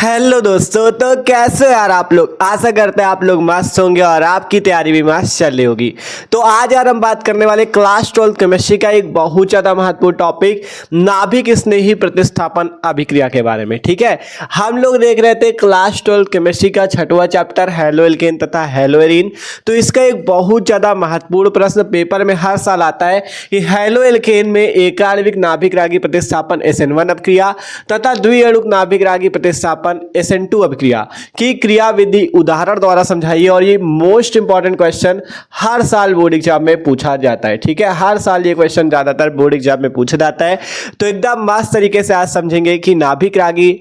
Hello दोस्तों, तो कैसे यार आप लोग। आशा करते हैं आप लोग मस्त होंगे और आपकी तैयारी भी मस्त चल रही होगी। तो आज यार हम बात करने वाले क्लास 12 केमिस्ट्री का एक बहुत ज़्यादा महत्वपूर्ण टॉपिक नाभिक स्नेही प्रतिस्थापन अभिक्रिया के बारे में। ठीक है, हम लोग देख रहे थे क्लास 12 केमिस्ट्री का 6वां चैप्टर हैलो एल्केन तथा हैलो एरीन। तो इसका एक बहुत ज़्यादा महत्वपूर्ण प्रश्न पेपर में हर साल आता है कि हैलो एल्केन में एकाण्विक नाभिक रागी प्रतिस्थापन SN1 अभिक्रिया तथा द्विअणुक नाभिक रागी प्रतिस्थापन SN2 अभिक्रिया की क्रियाविधि उदाहरण द्वारा समझाइए। और ये मोस्ट इंपॉर्टेंट क्वेश्चन हर साल बोर्ड एग्जाम में पूछा जाता है। ठीक है, हर साल ये क्वेश्चन ज्यादातर बोर्ड एग्जाम में पूछा जाता है। तो एकदम मस्त तरीके से आज समझेंगे कि नाभिक रागी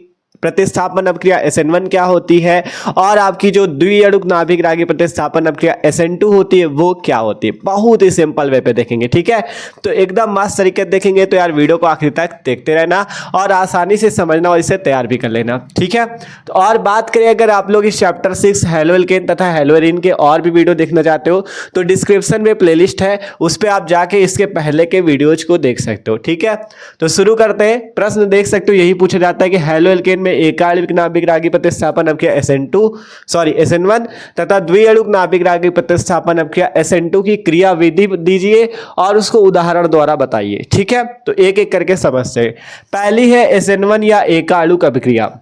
प्रतिस्थापन अभिक्रिया SN1 क्या होती है और आपकी जो द्विअणुक नाभिक रागी प्रतिस्थापन अभिक्रिया SN2 होती है वो क्या होती है। बहुत ही सिंपल वे पे देखेंगे। ठीक है, तो एकदम मस्त तरीके से देखेंगे। तो यार वीडियो को आखिर तक देखते रहना और आसानी से समझना और इसे तैयार भी कर लेना। ठीक है, तो और बात करें अगर आप लोग इस चैप्टर 6 हैलो एल्केन तथा हैलो एरीन के और भी वीडियो देखना चाहते हो तो डिस्क्रिप्शन में प्लेलिस्ट है, उस पर आप जाके इसके पहले के वीडियोज को देख सकते हो। ठीक है, तो शुरू करते हैं। प्रश्न देख सकते हो, यही पूछा जाता है कि हैलो एल्केन में एकाण्विक नाभिक रागी प्रतिस्थापन अभिक्रिया SN1 तथा द्विअणुक नाभिक रागी प्रतिस्थापन अभिक्रिया SN2 की क्रियाविधि दीजिए और उसको उदाहरण द्वारा बताइए। ठीक है, तो एक एक करके समझते हैं। पहली है SN1 या एकाणुक अभिक्रिया।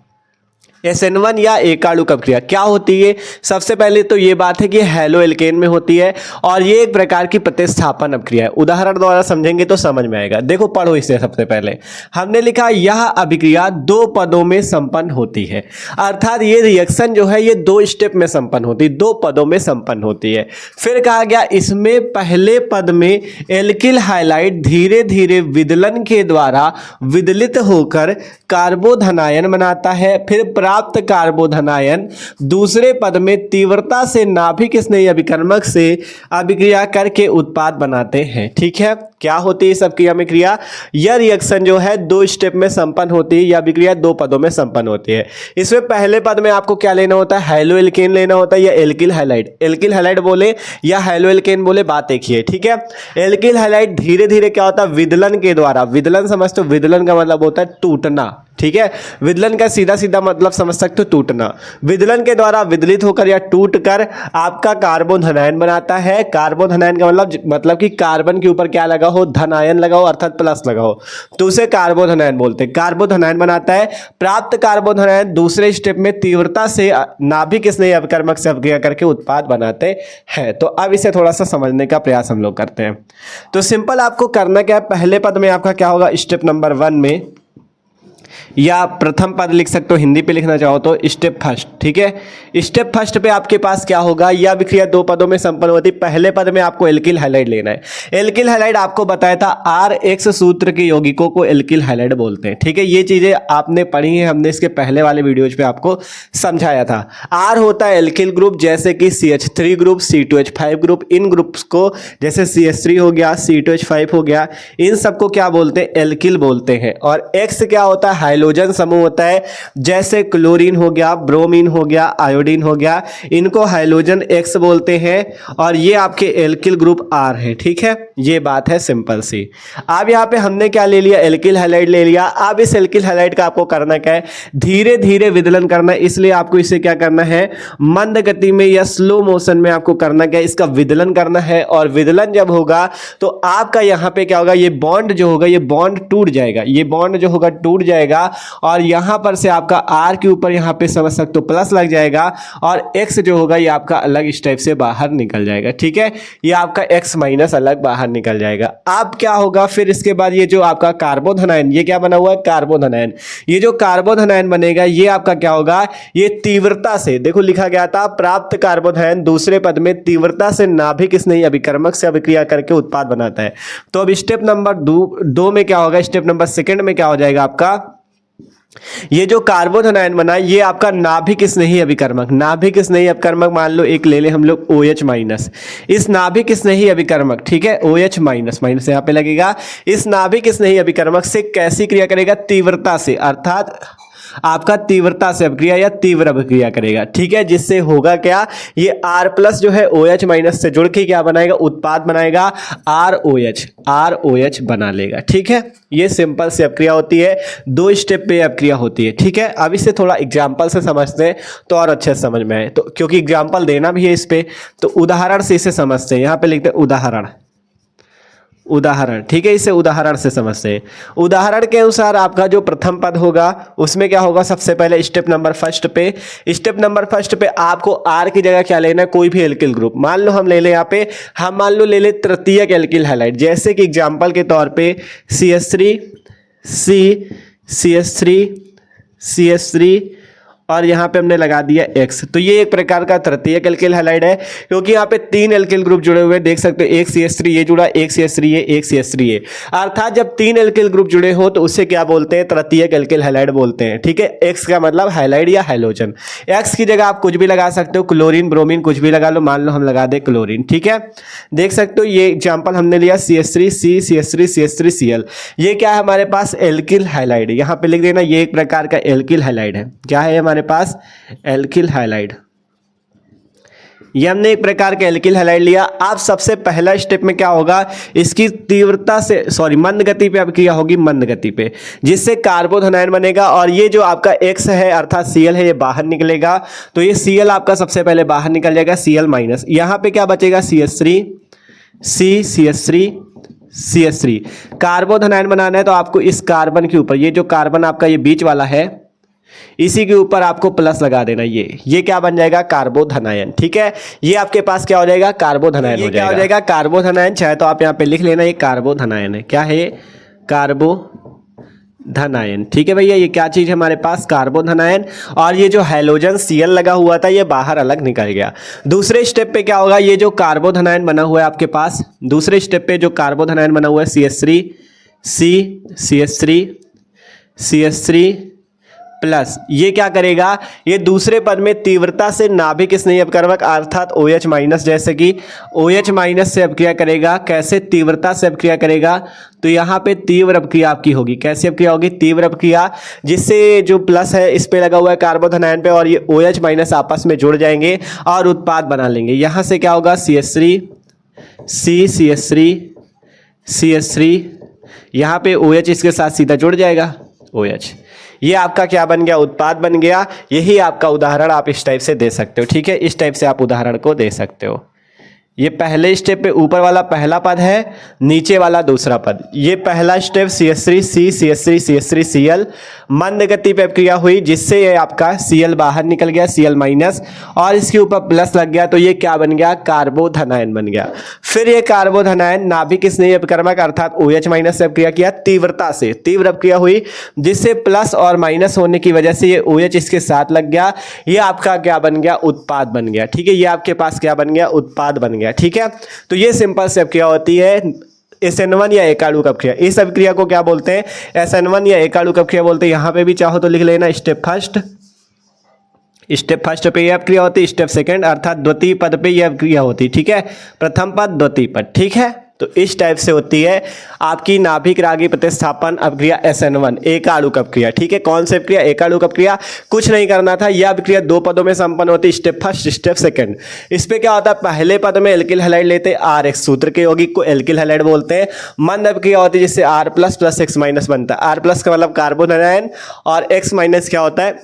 SN1 या एकाणुक अभिक्रिया क्या होती है। सबसे पहले तो ये बात है कि हैलो एल्केन में होती है और ये एक प्रकार की प्रतिस्थापन अभिक्रिया है। उदाहरण द्वारा समझेंगे तो समझ में आएगा। देखो पढ़ो इसे। सबसे पहले हमने लिखा यह अभिक्रिया 2 पदों में संपन्न होती है, अर्थात ये रिएक्शन जो है ये 2 स्टेप में संपन्न होती है, 2 पदों में संपन्न होती है। फिर कहा गया इसमें पहले पद में एल्किल हाइलाइड धीरे धीरे विदलन के द्वारा विदलित होकर कार्बोधनायन बनाता है। फिर प्राप्त कार्बोधनायन दूसरे पद में तीव्रता से नाभिक स्नेही अभिकर्मक से अभिक्रिया करके उत्पाद बनाते हैं। ठीक है, क्या होती है इस अभिक्रिया में क्रिया। यह रिएक्शन जो है 2 स्टेप में संपन्न होती है, यह अभिक्रिया 2 पदों में संपन्न होती है। इसमें पहले पद में आपको क्या लेना होता है, हैलो एल्केन लेना होता है या एल्किल हैलाइड। एल्किल हैलाइड बोले या हैलो एल्केन बोले, बात एक ही है। ठीक है, एल्किल हैलाइड धीरे धीरे क्या होता है, विदलन के द्वारा। विदलन समझते हो, विदलन का मतलब होता है टूटना। ठीक है, विदलन का सीधा सीधा मतलब समझ सकते हो टूटना। विदलन के द्वारा विदलित होकर या टूटकर आपका कार्बोधनायन बनाता है। कार्बोधनायन का मतलब कि कार्बन के ऊपर क्या लगा हो, धनायन लगा हो, अर्थात प्लस लगा हो, तो उसे कार्बोधनायन बोलते हैं। कार्बोधनायन बनाता है। प्राप्त कार्बोधनायन दूसरे स्टेप में तीव्रता से नाभिक स्नेही अभिकर्मक से अभिक्रिया करके उत्पाद बनाते हैं। तो अब इसे थोड़ा सा समझने का प्रयास हम लोग करते हैं। तो सिंपल आपको करना क्या है, पहले पद में आपका क्या होगा, स्टेप नंबर 1 में या प्रथम पद लिख सकते हो, हिंदी पे लिखना चाहो तो स्टेप फर्स्ट। ठीक है, स्टेप फर्स्ट पे आपके पास क्या होगा, यह अभिक्रिया 2 पदों में संपन्न होती है। पहले पद में आपको एल्किल हैलाइड लेना है। एल्किल हैलाइड आपको बताया था RX सूत्र के यौगिकों को एल्किल हैलाइड बोलते हैं। ठीक है, ये चीजें आपने पढ़ी है, हमने इसके पहले वाले वीडियोज पे आपको समझाया था। R होता है एल्किल ग्रुप, जैसे कि CH3 ग्रुप, C2H5 ग्रुप। इन ग्रुप्स को जैसे CH3 हो गया, C2H5 हो गया, इन सबको क्या बोलते हैं, एल्किल बोलते हैं। और X क्या होता है, हाइड्रोजन समूह होता है, जैसे क्लोरीन हो गया, ब्रोमीन हो गया, आयोडीन हो गया, इनको हाइड्रोजन X बोलते हैं और ये आपके एल्किल ग्रुप R है। ठीक है, ये बात है सिंपल सी। अब यहाँ पे हमने क्या ले लिया, एल्किल हैलाइड ले लिया। अब इस एल्किल हैलाइड का आपको करना क्या है, धीरे धीरे विदलन करना है। इसलिए आपको इसे क्या करना है, मंद गति में या स्लो मोशन में आपको करना क्या है, इसका विदलन करना है। और विदलन जब होगा तो आपका यहाँ पे क्या होगा, ये बॉन्ड जो होगा ये बॉन्ड टूट जाएगा, ये बॉन्ड जो होगा टूट जाएगा और यहां पर से आपका R के ऊपर यहां पे समझ सकते हो प्लस लग जाएगा और X जो होगा ये आपका अलग इस टाइप से बाहर निकल जाएगा। ठीक है, ये आपका X माइनस अलग बाहर निकल जाएगा। अब क्या होगा, फिर इसके बाद ये जो आपका कार्बोधनायन, ये क्या बना हुआ है, कार्बोधनायन। ये जो कार्बोधनायन बनेगा ये आपका क्या होगा, ये तीव्रता से, देखो लिखा गया था प्राप्त कार्बोधनायन दूसरे पद में तीव्रता से नाभिक स्नेही अभिकर्मक से अभिक्रिया करके उत्पाद बनाता है। तो अब स्टेप नंबर 2 में क्या होगा, स्टेप नंबर 2 में क्या हो जाएगा आपका, ये जो कार्बोधनायन बना ये आपका नाभिक स्नेही अभिकर्मक। नाभिक स्नेही अभिकर्मक मान लो एक ले ले हम लोग OH माइनस। इस नाभिक स्नेही अभिकर्मक, ठीक है, OH माइनस, माइनस यहाँ पे लगेगा। इस नाभिक स्नेही अभिकर्मक से कैसी क्रिया करेगा, तीव्रता से, अर्थात आपका तीव्रता से अपक्रिया या तीव्र अपक्रिया करेगा, ठीक है। जिससे होगा क्या, ये R प्लस जो है OH माइनस से जुड़ के क्या बनाएगा, उत्पाद बनाएगा ROH बना लेगा, ठीक है। ये सिंपल सी अपक्रिया होती है, 2 स्टेप पे अपक्रिया होती है, ठीक है। अब इसे थोड़ा एग्जाम्पल से समझते हैं तो और अच्छे से समझ में आए, तो क्योंकि एग्जाम्पल देना भी है इस पे, तो उदाहरण से इसे समझते हैं। यहाँ पे लिखते हैं उदाहरण, ठीक है। इसे उदाहरण से समझते हैं। उदाहरण के अनुसार आपका जो प्रथम पद होगा उसमें क्या होगा, सबसे पहले स्टेप नंबर फर्स्ट पे आपको R की जगह क्या लेना है, कोई भी एल्किल ग्रुप। मान लो हम ले लें यहाँ पे, हम मान लो ले ले तृतीयक एल्किल हैलाइड, जैसे कि एग्जाम्पल के तौर पे CH3 CH3 और यहाँ पे हमने लगा दिया X। तो ये एक प्रकार का तृतीयक एल्किल हैलाइड है, क्योंकि यहाँ पे 3 एल्किल ग्रुप जुड़े हुए देख सकते हो, एक CH3 ये जुड़ा, एक CH3 ये, एक CH3 ये। अर्थात जब 3 एल्किल ग्रुप जुड़े हो तो उससे क्या बोलते हैं, तृतीयक एल्किल हैलाइड बोलते हैं, ठीक है। X का मतलब हैलाइड या हैलोजन। X की जगह आप कुछ भी लगा सकते हो, क्लोरीन ब्रोमीन कुछ भी लगा लो, मान लो हम लगा दे क्लोरीन, ठीक है। देख सकते हो ये एग्जाम्पल हमने लिया CH3CH3Cl, ये क्या है हमारे पास, एल्किल हैलाइड। यहाँ पे लिख देना ये एक प्रकार का एल्किल हैलाइड है। क्या है हमारे पास, एल्किल हैलाइड। ये हमने एक प्रकार का एल्किल हैलाइड लिया। अब सबसे पहला स्टेप में क्या होगा, इसकी तीव्रता से मंद गति पे अपक्रिया होगी, मंद गति पे, जिससे कार्बोधनायन बनेगा। और ये जो आपका X है अर्थात Cl है, ये बाहर निकलेगा। तो ये Cl आपका सबसे पहले बाहर निकल जाएगा, Cl माइनस। यहाँ पे क्या बचेगा, CH3 कार्बोधनायन बनाना है तो आपको इस कार्बन के ऊपर, ये जो कार्बन आपका ये बीच वाला है, इसी के ऊपर आपको प्लस लगा देना। ये क्या बन जाएगा, कार्बोधनायन, ठीक है। ये आपके पास क्या हो जाएगा, कार्बोधनायन हो जाएगा, कार्बोधनायन। चाहे तो आप यहाँ पे लिख लेना, ये कार्बोधनायन है। क्या है, कार्बोधनायन, ठीक है भैया। ये क्या चीज है हमारे पास, कार्बोधनायन। और ये जो हैलोजन Cl लगा हुआ था ये बाहर अलग निकल गया। दूसरे स्टेप पे क्या होगा, ये जो कार्बोधनायन बना हुआ है आपके पास, दूसरे स्टेप पे जो कार्बोधनायन बना हुआ है CH3 प्लस, ये क्या करेगा, ये दूसरे पद में तीव्रता से नाभिक स्नेही अपकर्मक अर्थात OH माइनस, जैसे कि OH माइनस से अपक्रिया करेगा। कैसे, तीव्रता से अपक्रिया करेगा। तो यहाँ पे तीव्र अपक्रिया आपकी होगी। कैसी अपक्रिया होगी, तीव्र अपक्रिया, जिससे जो प्लस है इस पे लगा हुआ है कार्बोधनायन पे, और ये OH माइनस आपस में जुड़ जाएंगे और उत्पाद बना लेंगे। यहाँ से क्या होगा, CH3 यहाँ पे OH इसके साथ सीधा जुड़ जाएगा, OH। ये आपका क्या बन गया, उत्पाद बन गया। यही आपका उदाहरण आप इस टाइप से दे सकते हो, ठीक है। इस टाइप से आप उदाहरण को दे सकते हो। ये पहले स्टेप पे ऊपर वाला पहला पद है, नीचे वाला दूसरा पद। ये पहला स्टेप CH3Cl मंद गति पे अपक्रिया हुई, जिससे ये आपका Cl बाहर निकल गया, Cl माइनस, और इसके ऊपर प्लस लग गया। तो ये क्या बन गया, कार्बोधनायन बन गया। फिर ये कार्बोधनायन नाभिक स्नेही अपकर्मक अर्थात OH माइनस से अपक्रिया किया, तीव्रता से तीव्र अपक्रिया हुई, जिससे प्लस और माइनस होने की वजह से ये OH इसके साथ लग गया। ये आपका क्या बन गया, उत्पाद बन गया, ठीक है। ये आपके पास क्या बन गया, उत्पाद बन गया, ठीक है। तो ये सिंपल से अपक्रिया होती है, SN1 या एकाणुक अपक्रिया। इस अपक्रिया को क्या बोलते हैं, SN1 या एकाणुक अपक्रिया बोलते हैं। यहां पे भी चाहो तो लिख लेना, स्टेप फर्स्ट पे यह अपक्रिया होती है, स्टेप सेकंड अर्थात द्वितीय पद पे यह अपक्रिया होती है, ठीक है। प्रथम पद, द्वितीय पद, ठीक है। तो इस टाइप से होती है आपकी नाभिक रागी प्रतिस्थापन अपक्रिया SN1 एकाणुक अपक्रिया, ठीक है। कौन सी अपक्रिया, एकाणुक अपक्रिया। कुछ नहीं करना था, यह अपक्रिया 2 पदों में संपन्न होती है, स्टेप फर्स्ट, स्टेप सेकंड। इस पे क्या होता है, पहले पद में एल्किल हैलाइड लेते हैं, RX सूत्र के यौगिक को एल्किल हैलाइड बोलते हैं। मंद अपक्रिया होती है जिससे R plus plus X minus बनता है। R प्लस का मतलब कार्बोधनायन और X माइनस क्या होता है,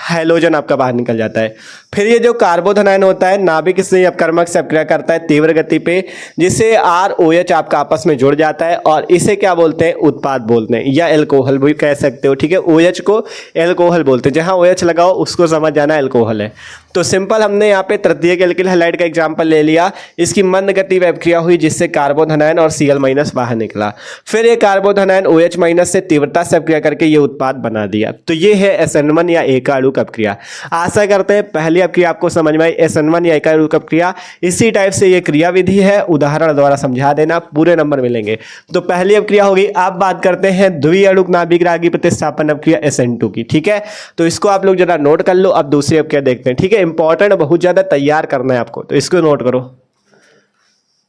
हैलोजन आपका बाहर निकल जाता है। फिर ये जो कार्बोधनायन होता है नाभिक स्नेही अपकर्मक से अपक्रिया करता है तीव्र गति पे, जिससे ROH आपका आपस में जुड़ जाता है, और इसे क्या बोलते हैं, उत्पाद बोलते हैं, या एल्कोहल भी कह सकते हो, ठीक है। OH को एल्कोहल बोलते हैं, जहां OH लगाओ उसको समझ जाना एल्कोहल है। तो सिंपल हमने यहाँ पे तृतीयक एल्किल हैलाइड का एग्जांपल ले लिया। इसकी मंद गति में अपक्रिया हुई, जिससे कार्बोधनायन और Cl माइनस बाहर निकला। फिर ये कार्बोधनायन OH माइनस से तीव्रता से अपक्रिया करके ये उत्पाद बना दिया। तो ये है SN1 या एकाणुक अपक्रिया। आशा करते हैं पहली अपक्रिया आपको समझ में आई, SN1 या एकाणुक अपक्रिया। इसी टाइप से ये क्रिया विधि है, उदाहरण द्वारा समझा देना, पूरे नंबर मिलेंगे। तो पहली अपक्रिया होगी। अब बात करते हैं द्विअणुक नाभिक रागी प्रतिस्थापन अपक्रिया SN2 की, ठीक है। तो इसको आप लोग जरा नोट कर लो। अब दूसरी अपक्रिया देखते हैं, ठीक है। इंपॉर्टेंट बहुत ज्यादा तैयार करना है आपको, तो इसको नोट करो।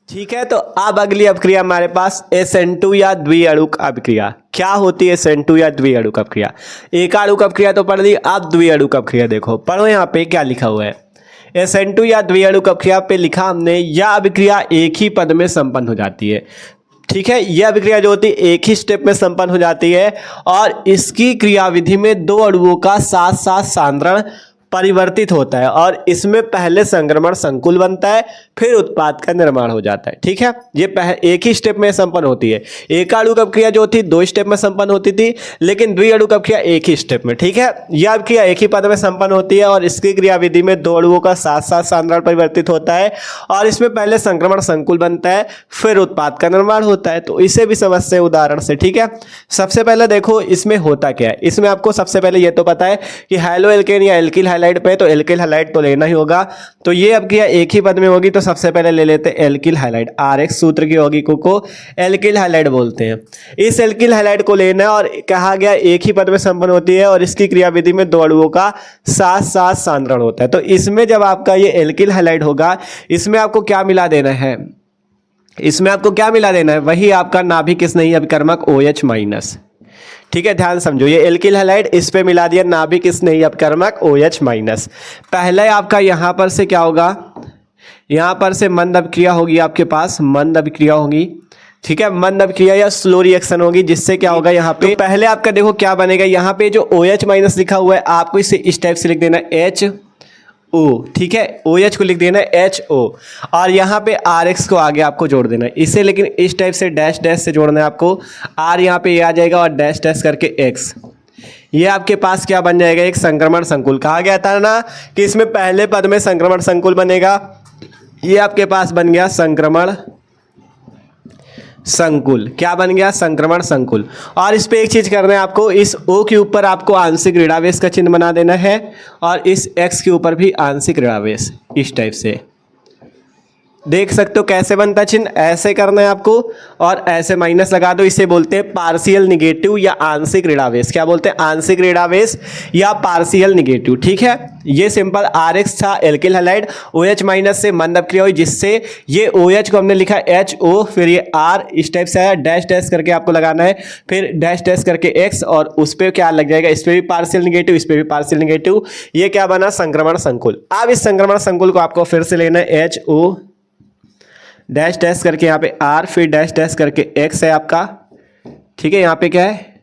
ठीक है, तो अब अगली अभिक्रिया हमारे पास SN2 या द्विअणुक अभिक्रिया। क्या होती है SN2 या द्विअणुक अभिक्रिया? एकाणुक अभिक्रिया तो पढ़ ली, अब द्विअणुक अभिक्रिया देखो, पढ़ो यहाँ पे क्या लिखा हुआ है। SN2 या द्विअणुक अभिक्रिया पे लिखा हमने, यह अभिक्रिया एक ही पद में संपन्न हो जाती है। ठीक है, यह अभिक्रिया जो होती है एक ही स्टेप में संपन्न हो जाती है और इसकी क्रियाविधि में दो अणुओं का साथ साथ सांद्रण परिवर्तित होता है और इसमें पहले संक्रमण संकुल बनता है, फिर उत्पाद का निर्माण हो जाता है। ठीक है, ये एक ही स्टेप में संपन्न होती है। एकाणुक अभिक्रिया जो थी 2 स्टेप में संपन्न होती थी, लेकिन द्विअणुक अभिक्रिया एक ही स्टेप में। ठीक है, यह अभिक्रिया एक ही पद में संपन्न होती है और इसकी क्रियाविधि में दो अणुओं का साथ साथ सांद्रण परिवर्तित होता है और इसमें पहले संक्रमण संकुल बनता है, फिर उत्पाद का निर्माण होता है। तो इसे भी समझते हैं उदाहरण से। ठीक है, सबसे पहले देखो इसमें होता क्या है। इसमें आपको सबसे पहले ये तो पता है कि हैलो एल्केन या एल्किल हैलाइड पे, तो एल्किल हैलाइड तो लेना ही होगा। तो ये अभिक्रिया एक ही पद में होगी, तो सबसे पहले ले लेते हैं एल्किल हैलाइड। RX सूत्र की होगी, को एल्किल हैलाइड बोलते हैं। इस एल्किल हैलाइड को लेना है और कहा गया एक ही पद में संपन्न होती है और इसकी क्रियाविधि में दो अणुओं का साथ साथ सांद्रण होता है। तो इसमें जब आपका ये एल्किल हैलाइड होगा, इसमें आपको क्या मिला देना है? इसमें आपको क्या मिला देना है? वही आपका नाभिक स्नेही अभिकर्मक OH माइनस। ठीक है, ध्यान समझो, ये एल्किल हैलाइड इस पे मिला दिया नाभिक स्नेही अपकर्मक OH माइनस। पहले आपका यहां पर से क्या होगा? यहां पर से मंद अभिक्रिया होगी, आपके पास मंद अभिक्रिया होगी। ठीक है, मंद अभिक्रिया या स्लो रिएक्शन होगी, जिससे क्या होगा यहाँ पे, तो पहले आपका देखो क्या बनेगा। यहाँ पे जो OH माइनस लिखा हुआ है, आपको इसे इस टाइप से लिख देना HO। ठीक है, OH को लिख देना HO और यहाँ पे RX को आगे आपको जोड़ देना है इसे, लेकिन इस टाइप से डैश डैश से जोड़ना है आपको। R यहाँ पे ये आ जाएगा और डैश डैश करके X। ये आपके पास क्या बन जाएगा? एक संक्रमण संकुल। कहा गया था ना कि इसमें पहले पद में संक्रमण संकुल बनेगा। ये आपके पास बन गया संक्रमण संकुल। क्या बन गया? संक्रमण संकुल। और इस पे एक चीज करना है आपको, इस O के ऊपर आपको आंशिक ऋणावेश का चिन्ह बना देना है और इस X के ऊपर भी आंशिक ऋणावेश, इस टाइप से। देख सकते हो कैसे बनता है चिन्ह? ऐसे करना है आपको और ऐसे माइनस लगा दो। इसे बोलते हैं पार्शियल निगेटिव या आंशिक ऋणावेश। क्या बोलते हैं? आंशिक ऋणावेश या पार्शियल निगेटिव। ठीक है, ये सिंपल RX था एल्किल हैलाइड, OH माइनस से मंद अभिक्रिया हुई, जिससे ये OH को हमने लिखा HO, फिर ये R इस टाइप से आया, डैश डैश करके आपको लगाना है, फिर डैश डैश करके X और उस पर क्या लग जाएगा? इस पर भी पार्शियल निगेटिव, इस पर भी पार्शियल निगेटिव। ये क्या बना? संक्रमण संकुल। अब इस संक्रमण संकुल को आपको फिर से लेना है HO डैश डैश करके यहाँ पे R, फिर डैश डैश करके X है आपका। ठीक है, यहाँ पे क्या है?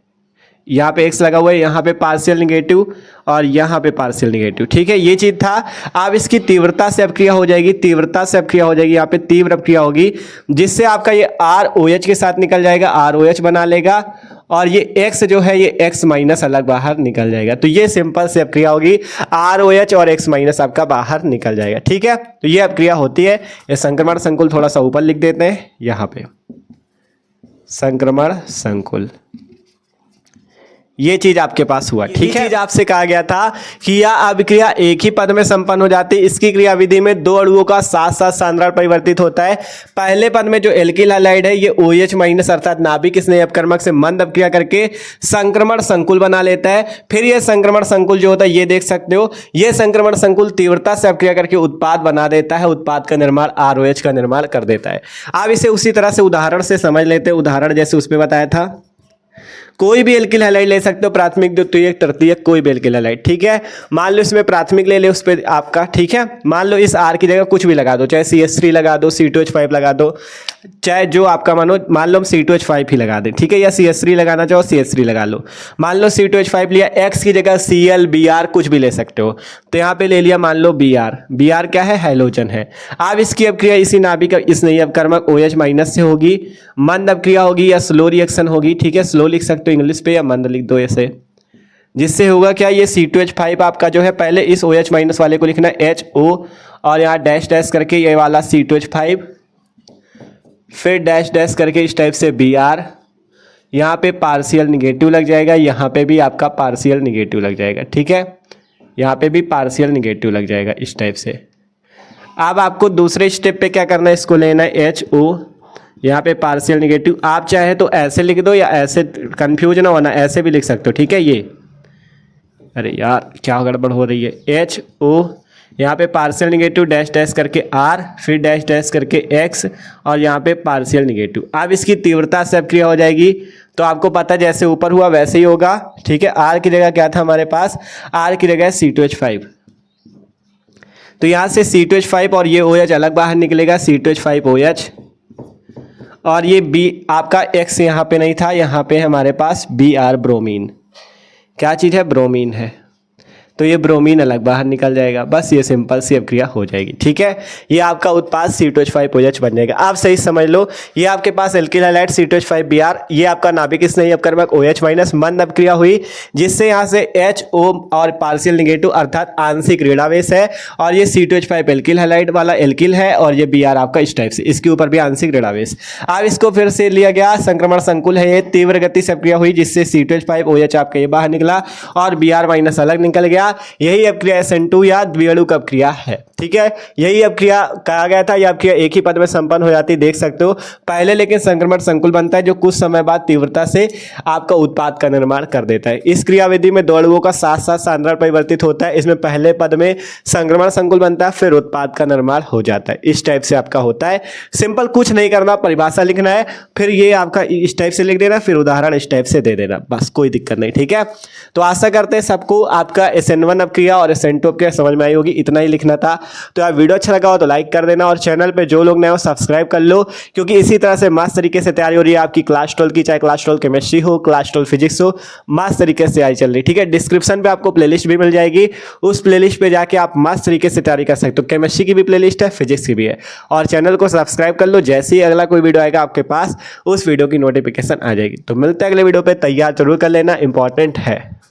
यहाँ पे X लगा हुआ है, यहाँ पे पार्शियल निगेटिव और यहाँ पे पार्शियल निगेटिव। ठीक है, ये चीज था। अब इसकी तीव्रता से अभिक्रिया हो जाएगी, तीव्रता से अभिक्रिया हो जाएगी, यहाँ पे तीव्र अभिक्रिया होगी, जिससे आपका ये ROH के साथ निकल जाएगा, ROH बना लेगा और ये X जो है ये X माइनस अलग बाहर निकल जाएगा। तो ये सिंपल से अभिक्रिया होगी, ROH और X माइनस आपका बाहर निकल जाएगा। ठीक है, तो ये अभिक्रिया होती है। ये संक्रमण संकुल थोड़ा सा ऊपर लिख देते हैं, यहाँ पे संक्रमण संकुल, ये चीज आपके पास हुआ। ठीक है, चीज आपसे कहा गया था कि यह अभिक्रिया एक ही पद में संपन्न हो जाती है। इसकी क्रियाविधि में दो अणुओं का साथ साथ सांद्रण परिवर्तित होता है। पहले पद में जो एल्किल हैलाइड है ये OH माइनस अर्थात नाभिक स्नेही अपकर्मक से मंद अभिक्रिया करके संक्रमण संकुल बना लेता है। फिर यह संक्रमण संकुल जो होता है, ये देख सकते हो, यह संक्रमण संकुल तीव्रता से अभिक्रिया करके उत्पाद बना देता है, उत्पाद का निर्माण ROH का निर्माण कर देता है। अब इसे उसी तरह से उदाहरण से समझ लेते हैं। उदाहरण जैसे उसमें बताया था, कोई भी एल्किल हैलाइड ले सकते हो, प्राथमिक द्वितीयक तृतीयक, कोई भी एल्किल हैलाइड। ठीक है, मान लो इसमें प्राथमिक ले ले उस पर आपका। ठीक है, मान लो इस R की जगह कुछ भी लगा दो, चाहे CH3 लगा दो, C2H5 लगा दो, चाहे जो आपका मानो, मान लो हम C2H5 ही लगा दें। ठीक है, या CH3 लगाना चाहो CH3 लगा लो। मान लो C2H5 लिया, X की जगह Cl Br कुछ भी ले सकते हो, तो यहाँ पे ले लिया मान लो Br। Br क्या है? हैलोजन है। अब इसकी अभिक्रिया इसी नाभिक स्नेही अपकर्मक OH माइनस से होगी, मंद अभिक्रिया होगी या स्लो रिएक्शन होगी। ठीक है, स्लो लिख सकते हो इंग्लिश पे या मंद लिख दो ऐसे, जिससे होगा क्या? ये C2H5 आपका जो है, पहले इस OH माइनस वाले को लिखना है HO और यहाँ डैश डैश करके ये वाला C2H5, फिर डैश डैश करके इस टाइप से Br, यहाँ पे पार्शियल निगेटिव लग जाएगा, यहाँ पे भी आपका पार्शियल निगेटिव लग जाएगा। ठीक है, यहाँ पे भी पार्शियल निगेटिव लग जाएगा इस टाइप से। अब आपको दूसरे स्टेप पे क्या करना है? इसको लेना है HO, यहाँ पे पार्शियल निगेटिव। आप चाहे तो ऐसे लिख दो या ऐसे, कंफ्यूज ना होना, ऐसे भी लिख सकते हो। ठीक है, ये अरे यार क्या गड़बड़ हो रही है, HO यहाँ पे पार्शियल निगेटिव डैश डैश करके आर, फिर डैश डैश करके एक्स, और यहाँ पे पार्शियल निगेटिव। अब इसकी तीव्रता से अभिक्रिया हो जाएगी, तो आपको पता जैसे ऊपर हुआ वैसे ही होगा, ठीक है। आर की जगह क्या था हमारे पास, आर की जगह C2H5, तो यहाँ से C2H5 और ये OH अलग बाहर निकलेगा, C2H5OH, और ये B आपका X यहाँ पे नहीं था, यहाँ पे हमारे पास Br ब्रोमीन, क्या चीज़ है, ब्रोमीन है, तो ये ब्रोमीन अलग बाहर निकल जाएगा। बस ये सिंपल सी अभिक्रिया हो जाएगी, ठीक है। ये आपका उत्पाद C2H5OH बन जाएगा। आप सही समझ लो, ये आपके पास एल्किल हैलाइड C2H5Br, ये आपका नाभिक स्नेही अपकर्मक OH माइनस मंद अभिक्रिया हुई, जिससे यहाँ से H O और पार्शियल निगेटिव अर्थात आंशिक ऋणावेश है, और ये C2H5 एल्किल हैलाइड वाला एल्किल है, और ये Br आपका इस टाइप से, इसके ऊपर भी आंशिक ऋणावेश। अब इसको फिर से लिया गया, संक्रमण संकुल है, ये तीव्र गति से अभिक्रिया हुई, जिससे C2H5OH आपका ये बाहर निकला और Br माइनस अलग निकल गया। यही अभिक्रिया SN2 या द्विअणुक अभिक्रिया है, ठीक है। यही अभिक्रिया कहा गया था, यह अभिक्रिया एक ही पद में संपन्न हो जाती, देख सकते हो पहले, लेकिन संक्रमण संकुल बनता है जो कुछ समय बाद तीव्रता से आपका उत्पाद का निर्माण कर देता है। इस क्रियाविधि में दो अणुओं का साथ साथ सांद्रण परिवर्तित होता है। इसमें पहले पद में संक्रमण संकुल बनता है, फिर उत्पाद का निर्माण हो जाता है। इस टाइप से आपका होता है। सिंपल, कुछ नहीं करना, परिभाषा लिखना है, फिर ये आपका इस टाइप से लिख देना, फिर उदाहरण इस टाइप से दे देना, बस कोई दिक्कत नहीं, ठीक है। तो आशा करते हैं सबको आपका SN1 अभिक्रिया और SN2 अभिक्रिया समझ में आई होगी, इतना ही लिखना था। तो यार वीडियो अच्छा लगा हो तो लाइक कर देना, और चैनल पे जो लोग नए हो सब्सक्राइब कर लो, क्योंकि इसी तरह से मस्त तरीके से तैयारी हो रही है आपकी क्लास 12 की, चाहे क्लास 12 केमिस्ट्री हो, क्लास 12 फिजिक्स हो, मस्त तरीके से तैयारी चल रही है, ठीक है। डिस्क्रिप्शन पे आपको प्लेलिस्ट भी मिल जाएगी, उस प्लेलिस्ट पे जाके आप मस्त तरीके से तैयारी कर सकते हो। केमिस्ट्री की भी प्लेलिस्ट है, फिजिक्स की भी है, और चैनल को सब्सक्राइब कर लो। जैसे ही अगला कोई वीडियो आएगा आपके पास, उस वीडियो की नोटिफिकेशन आ जाएगी। तो मिलते हैं अगले वीडियो पे, तैयार जरूर कर लेना, इंपॉर्टेंट है।